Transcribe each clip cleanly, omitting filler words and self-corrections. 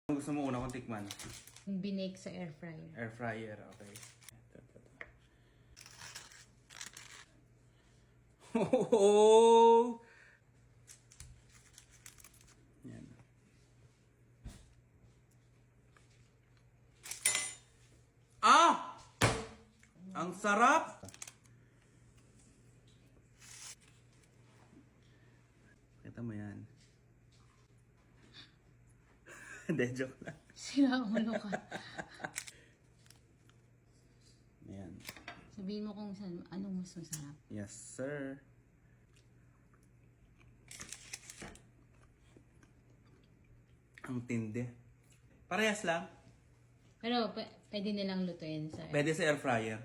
Ang gusto mo una kong tikman? Yung binake sa air fryer. Air fryer, okay. Oh! Yan. Ah! Ang sarap! Kita mo yan. Hindi, joke lang. Sira ulo ka. Ayan. Sabihin mo kung anong mas masarap. Yes, sir. Ang tindi. Parehas lang. Pero pwede nilang lutuin sa Pwede sa air fryer.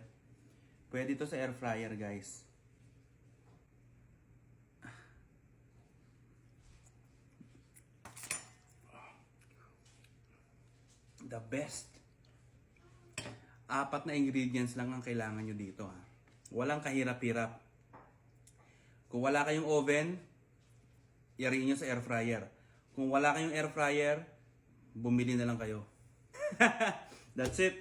Pwede to sa air fryer, guys. The best. 4 na ingredients lang ang kailangan nyo dito, ha. Walang kahirap-hirap. Kung wala kayong oven, yariin nyo sa air fryer. Kung wala kayong air fryer, bumili na lang kayo. That's it.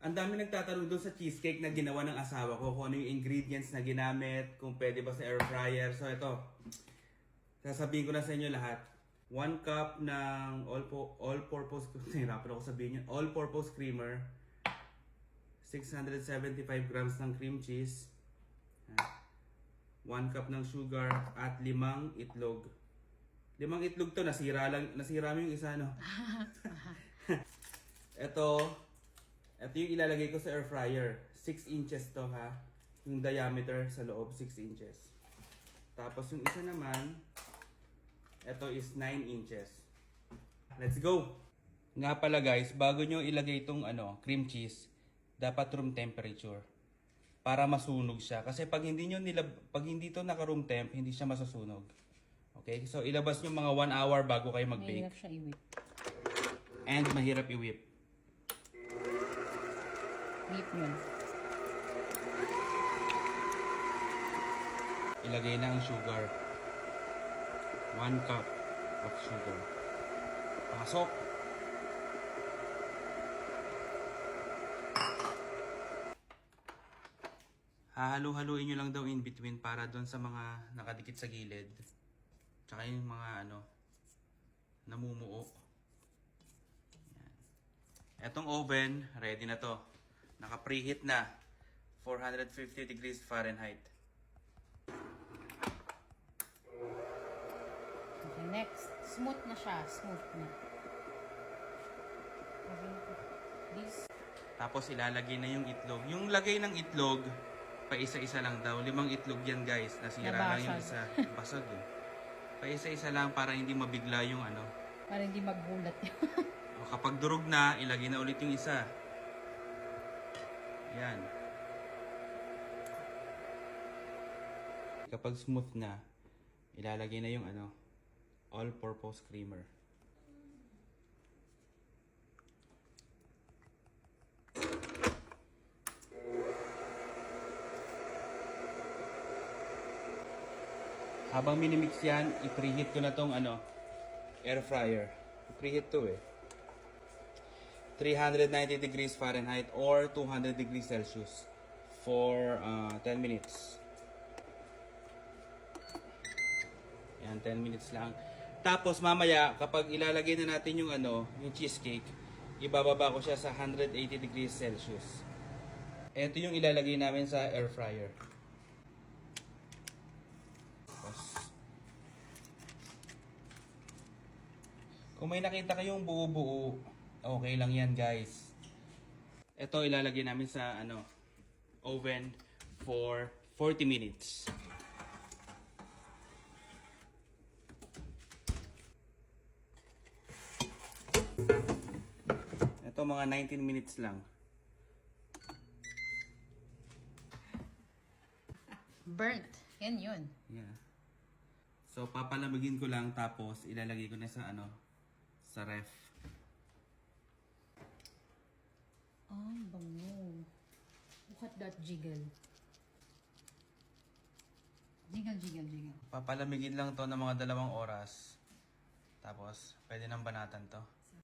Ang dami nagtatanong doon sa cheesecake na ginawa ng asawa ko, kung ano yung ingredients na ginamit, kung pwede ba sa air fryer. So ito, sasabihin ko na sa inyo lahat. 1 cup ng all-purpose, nahirapan ako sabihin yun, all-purpose creamer, 675 grams ng cream cheese, 1 cup ng sugar, at 5 itlog. 5 itlog to, nasira mo yung isa, no? Ito yung ilalagay ko sa air fryer. 6 inches to, ha? Yung diameter sa loob, 6 inches. Tapos yung isa naman, ito is 9 inches. Let's go! Nga pala guys, bago nyo ilagay itong cream cheese, dapat room temperature. Para masunog siya. Kasi pag hindi to naka room temp, hindi siya masusunog. Okay? So ilabas nyo mga 1 hour bago kayo mag-bake. mahirap siya i-whip. And mahirap i-whip. Whip yun. Ilagay na ang sugar. 1 cup of sugar. Pasok! Hahalo-haluin nyo lang daw in between para doon sa mga nakadikit sa gilid. Tsaka yung mga namumuo. Yan. Etong oven, ready na to. Naka-preheat na. 450 degrees Fahrenheit. Okay, next. Smooth na siya. Smooth na. This. Tapos ilalagay na yung itlog. Yung lagay ng itlog, pa isa-isa lang daw. 5 itlog yan guys. Nasira lang yung isa. Basag eh. Pa isa-isa lang para hindi mabigla yung Para hindi magbulat yun. O, kapag durog na, ilagay na ulit yung isa. Yan. Kapag smooth na, ilalagay na yung all-purpose creamer. Habang minimix yan, i-preheat ko na tong air fryer. I-preheat to 390 degrees Fahrenheit or 200 degrees Celsius for 10 minutes. Yan, 10 minutes lang. Tapos mamaya, kapag ilalagay na natin yung yung cheesecake, ibababa ko siya sa 180 degrees Celsius. Ito yung ilalagay namin sa air fryer. Kung may nakita kayong buo-buo, okay lang yan guys. Ito ilalagay namin sa oven for 40 minutes. Ito mga 19 minutes lang. Burnt. Yan yun. Yeah. So papalamigin ko lang tapos ilalagay ko na sa ref. Oh, bango. Look at that jiggle. Jiggle, jiggle, jiggle. Papalamigin lang to ng mga 2 oras. Tapos, pwede nang banatan to.